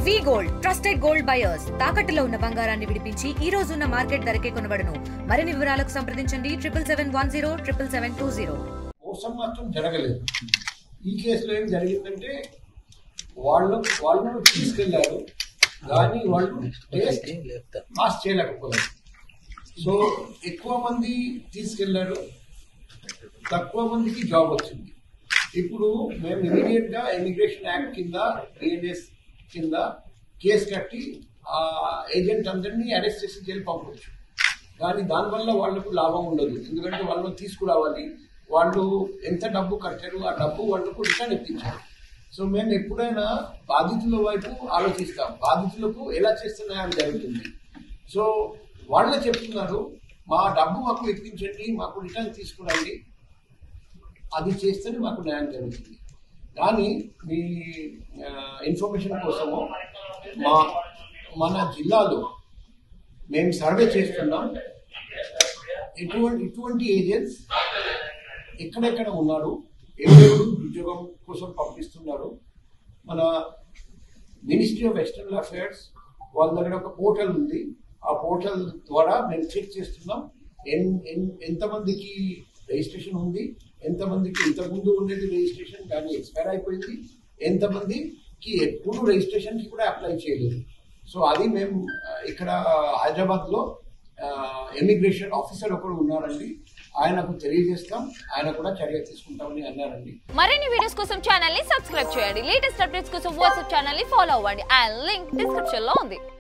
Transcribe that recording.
వి gold trusted gold buyers తాకట్టులో ఉన్న బంగారాన్ని విడిపించి ఈ రోజు ఉన్న మార్కెట్ ధరకే కొనబడును. మరిన్ని వివరాలకు సంప్రదించండి 77107720. మోసం మాత్రం జరగలేదు. ఈ కేసులో ఏం జరిగిందంటే వాళ్ళు తీసుకెళ్లారు కానీ వాళ్ళు టేస్ట్ పాస్ చేయలేకపోయారు. సో ఎక్కువ మంది తీసుకెళ్లారు, తక్కువ మందికి జాబ్ వచ్చింది. ఇప్పుడు మేము ఇమీడియట్ గా ఇమిగ్రేషన్ యాక్ట్ కింద ఏఎన్ఎస్ కింద కేసు కట్టి ఆ ఏజెంట్ అందరినీ అరెస్ట్ చేసి జైలు పంపవచ్చు. కానీ దానివల్ల వాళ్లకు లాభం ఉండదు. ఎందుకంటే వాళ్ళు తీసుకురావాలి, వాళ్ళు ఎంత డబ్బు కట్టారు ఆ డబ్బు వాళ్లకు రిటర్న్ ఇప్పించారు. సో మేము ఎప్పుడైనా బాధితుల వైపు ఆలోచిస్తాం, బాధితులకు ఎలా చేస్తే న్యాయం జరుగుతుంది. సో వాళ్ళే చెప్తున్నారు, మా డబ్బు మాకు ఇప్పించండి, మాకు రిటర్న్ తీసుకురండి, అది చేస్తేనే మాకు న్యాయం జరుగుతుంది. కానీ మీ ఇన్ఫర్మేషన్ కోసము మన జిల్లాలో మేము సర్వే చేస్తున్నాం. ఇటువంటి ఏజెంట్స్ ఎక్కడెక్కడ ఉన్నారు, ఎవరెవరు ఉద్యోగం కోసం పంపిస్తున్నారు. మన మినిస్ట్రీ ఆఫ్ ఎక్స్టర్నల్ అఫైర్స్ వాళ్ళ దగ్గర ఒక పోర్టల్ ఉంది. ఆ పోర్టల్ ద్వారా మేము చెక్ చేస్తున్నాం ఎంతమందికి రిజిస్ట్రేషన్ ఉంది, ఎంతమందికి ఇంతకుముందు ఉండేది రిజిస్ట్రేషన్ కానీ ఎక్స్పైర్ అయిపోయింది, ఎంతమందికి ఎప్పుడు రిజిస్ట్రేషన్కి కూడా అప్లై చేయలేదు. సో అది మేము ఇక్కడ హైదరాబాద్లో ఇమిగ్రేషన్ ఆఫీసర్ ఒకరు ఉన్నారండి, ఆయనకు తెలియజేస్తాం, ఆయన కూడా చర్య తీసుకుంటామని అన్నారండి. మరిన్ని వీడియోస్ కోసం ఛానల్ ని సబ్స్క్రైబ్ చేయండి. లేటెస్ట్ అప్డేట్స్ కోసం వాట్సాప్ ఛానల్ ని ఫాలో అవ్వండి. ఆ లింక్ డిస్క్రిప్షన్ లో ఉంది.